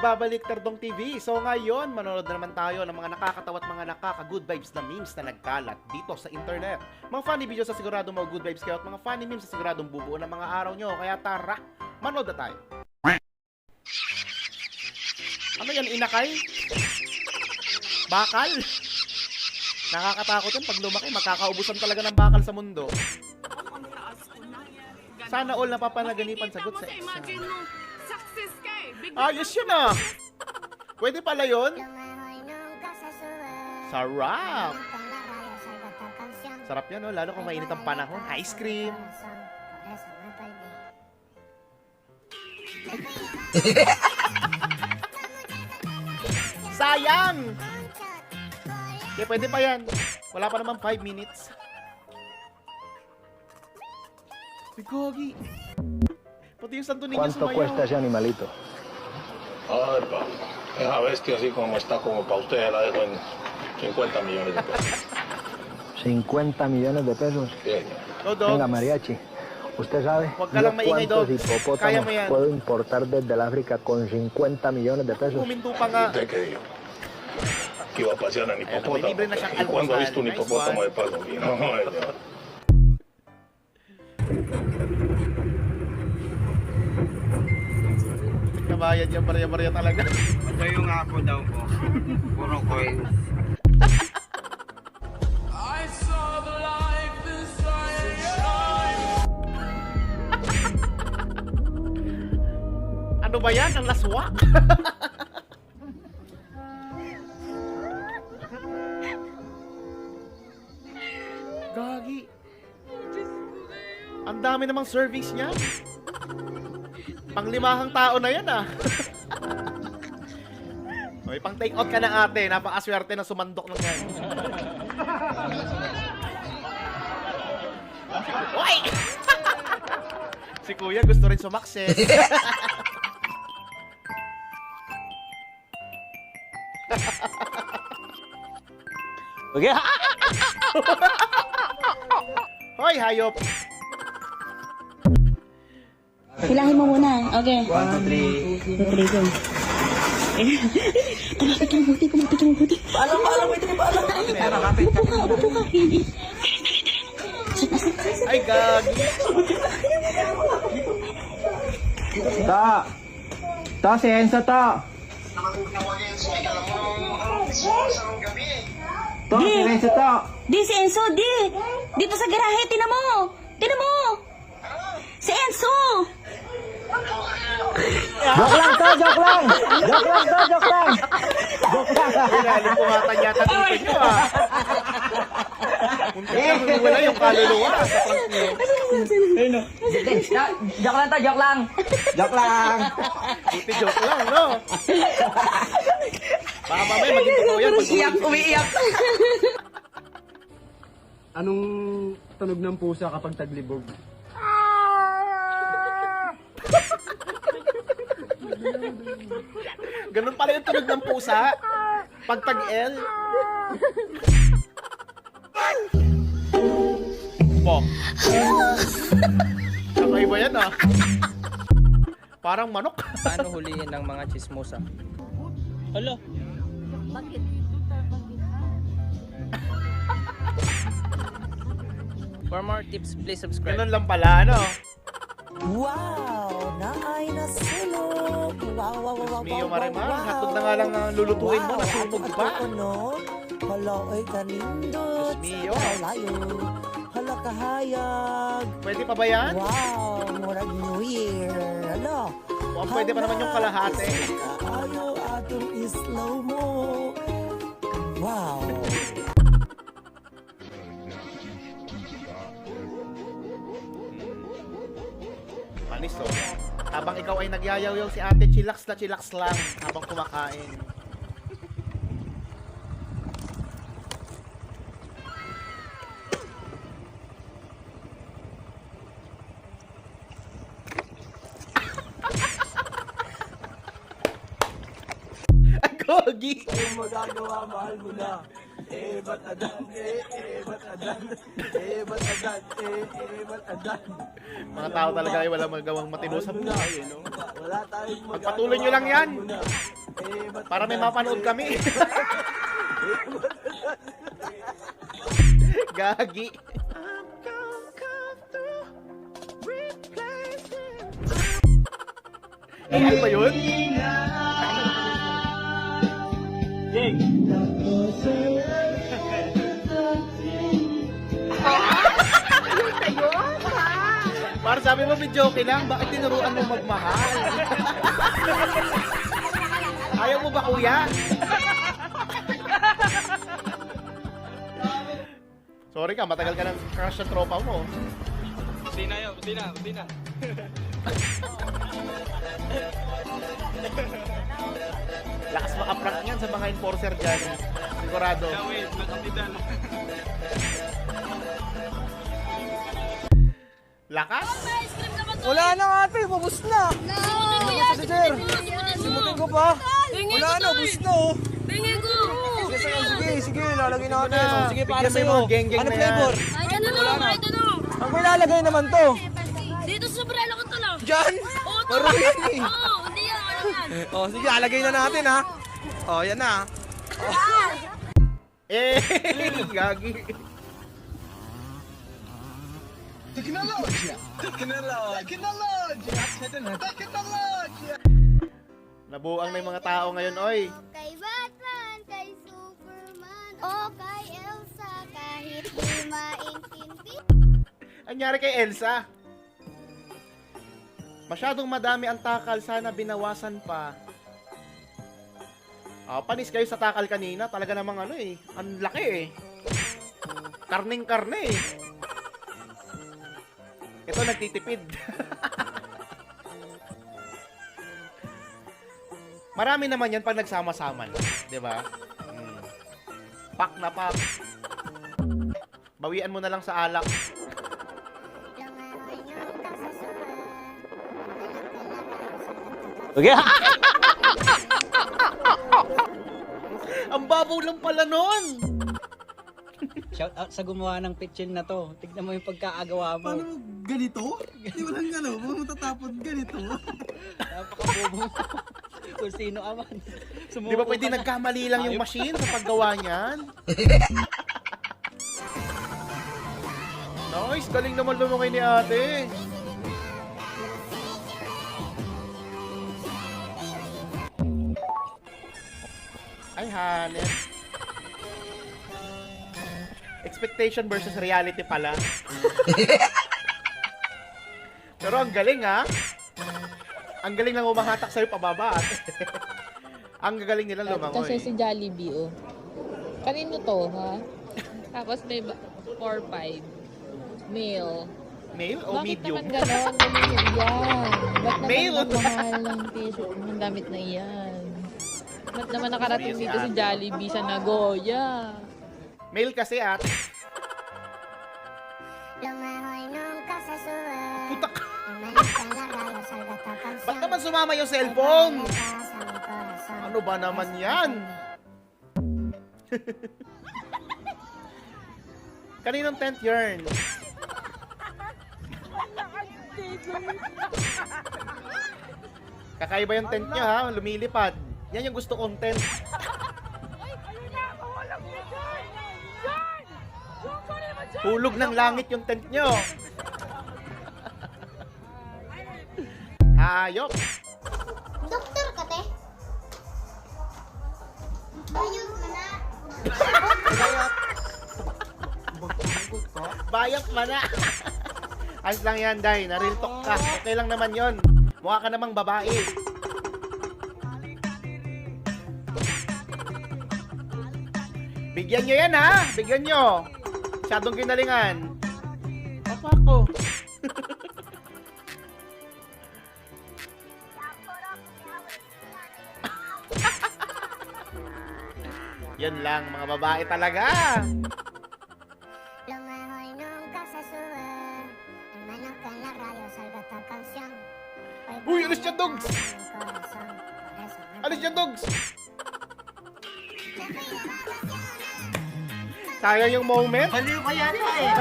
nagbabalik Tardong TV. So ngayon, manonood na naman tayo ng mga nakakatawa at mga nakaka-good vibes na memes na nagkalat dito sa internet. Mga funny videos sa siguradong mga good vibes kayo at mga funny memes sa siguradong bubuo ng mga araw nyo. Kaya tara, manood na tayo. Ano yan, inakay? Bakal? Nakakatakot yan pag lumaki, magkakaubusan talaga ng bakal sa mundo. Sana all napapanaganipan sagot sa exam. Ayos yun ah! Pwede pala yun? Sarap! Sarap yan, no? Lalo kung mainit ang panahon. Ice cream! Sayang! Okay, pwede pa yan. Wala pa naman 5 minutes. Ay, gogi. Pati yung Santo Niño ¿Cuánto sumayaw. cuesta ese animalito? Ay, pa. Esa bestia así como está, como para ustedes, la dejo en 50 millones de pesos. 50 millones de pesos. Bien. No, dog. Venga, mariachi. ¿Usted sabe Huwag ka lang maingay, cuántos dog. Kaya hipopótamos mo yan. puedo importar desde el África con 50 millones de pesos? Huminto pa nga. ¿Usted qué dijo? Que iba a pasear en hipopótamo. libre na siyang ¿Y cuándo ha almusal? visto un Nice hipopótamo one. de paso aquí? No, señor. Kabayad yan, Maria talaga. Ito yung ako daw ko. Puro coins. Ano ba yan? Ang laswa? Gagi. Ang dami namang servings niya. Panglimahang tao na yan ah. May pang take out ka na ate. Napakaswerte na sumandok ng yan. Uy! Si kuya gusto rin sumakses. Okay. Hoy, hayop! Hilahin mo muna. Okay. 1, 2, 3. Tuloy ko. Kumapit ka mabuti, kumapit ka mabuti. Paalam, ito yung paalam. Upo ka. Hindi. Ay, gagi! Ta, si Enzo ta. To, si Enzo ta. Di, si Enzo, di. Dito sa garahe, tinan mo. Tinan mo. Si Enzo. Joke lang to, joke lang. Joke lang to, joke lang. Ilalim pumatan yata dito nyo ah. Muntik na mamiwala yung kaluluwa sa prank nyo. Joke lang to, joke lang. Joke lang. Buti joke lang, no? Baka mamaya maging totoo yan. Umiiyak. Anong tunog ng pusa kapag taglibog? Ganun pala yung tunog ng pusa. Pag tag-L. Po. Kakaiba yan ah. Parang manok. Paano huliin ng mga chismosa? Hala. For more tips, please subscribe. Ganun lang pala, ano? Wow! Naay na sunog! Wow! Mio Marimar, hatod na nga lang ang lulutuin mo, nasunog pa. Hala, ay kanindot! Diyos mio. Layo! Hala, kahayag! Pwede pa ba yan? Wow! Murag New Year! Hala! O, pwede pa naman yung kalahati. Ayaw atong slow mo! Wow! Panis oh. Habang ikaw ay nagyayaw si ate, chillax lang habang kumakain. Ang gogi! Magagawa, mahal mo na. ba't adan, ba't adan, ba't adan, ba't adan. Mga tao talaga ay walang magawang matino sa buhay. No? Wala tayong Pagpatuloy nyo lang yan. Para may mapanood kami. Gagi. Ano ba yun? Para sabi mo, video okay lang, bakit tinuruan mo magmahal? Ayaw mo ba, kuya? Sorry ka, matagal ka ng crush sa tropa mo. Hindi na yun, hindi na. Lakas makaprank yan sa mga enforcer dyan. Sigurado. Wait, nakapitan. Lakas? Wala na ate, mabus na. Si sir, simutin ko pa. Wala na, bus na oh. Tingin ko! Sige, lalagay natin. Ano na? Sige, para Bigyan mo sa'yo. yung mga geng-geng Ano na flavor? yan. Ay, ano no? Ay, ano? Ang may lalagay naman to. Dito sa brelo ko to lang. Diyan? Oo, to. Parang yan eh. Oo, hindi yan. Ano yan? Oh, sige, lalagay na natin ha. Oh, yan na. Eh, gagi. Nabuang na yung mga tao ngayon, oy. Kay Batman, kay Superman, o kay Elsa, kahit di maintindihan. Anyari kay Elsa? Masyadong madami ang takal, sana binawasan pa. Panis kayo sa takal kanina, talaga namang ano eh, ang laki eh. Karning-karne eh. Ito nagtitipid. Marami naman yan pag nagsama-sama na, 'di ba? Pak na pak. Bawian mo na lang sa alak. Okay. Ang babaw lang pala nun. Shout out sa gumawa ng pitchin na to. Tignan mo yung pagkaagawa mo. Paano ganito? Di walang ano, matatapon ganito. Napakabobo. Kung sino aman. Di ba pwede nagkamali lang yung machine sa paggawa niyan? Nice, galing naman lumungay ni ate. Ay, Hanet. Expectation versus reality pala. Pero ang galing ha. Ang galing lang umahatak sa'yo pababa. Ang gagaling nila lumangoy. Kasi si Jollibee, oh. Kanino to, ha? Tapos may 4-5. Male. Male o Bakit medium? naman ganon? Ganun yan. Ba't Male. naman nagmamahal ng t-shirt ng damit na iyan? Ba't naman nakarating dito si Jollibee sa Nagoya? Male kasi at. Lumahoy nung kasasuan. Putak. Umalis ka na rayo sa gatakan Ba't naman sumama yung cellphone? siyang. Ano ba naman yan? Kaninong tent yarn? Kakaiba yung tent nyo ha, lumilipad. Yan yung gusto kong tent. Hulog ng langit yung tent nyo. Hayop. Doktor ka, te? Ayun ka na. Bayap man na. Ayos lang yan, Day. Na-real talk ka. Okay lang naman yon. Mukha ka namang babae. Bigyan nyo yan, ha? Bigyan nyo. Masyadong ginalingan. Papa ko. Yan lang, mga babae talaga. Lumahoy nung kasasuan. Manok ka na rayo sa gatakan siyang. Uy, alis dyan, dogs! Alis dyan, dogs! Sayang yung moment. Baliw ka yata eh.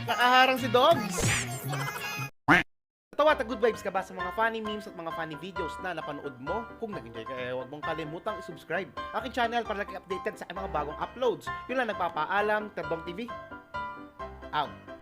Nakaharang si Dogs. Natawa at good vibes ka ba sa mga funny memes at mga funny videos na napanood mo? Kung nag-enjoy ka, huwag mong kalimutang i-subscribe aking channel para lagi updated sa mga bagong uploads. Yun lang nagpapaalam, Terdong TV. Out.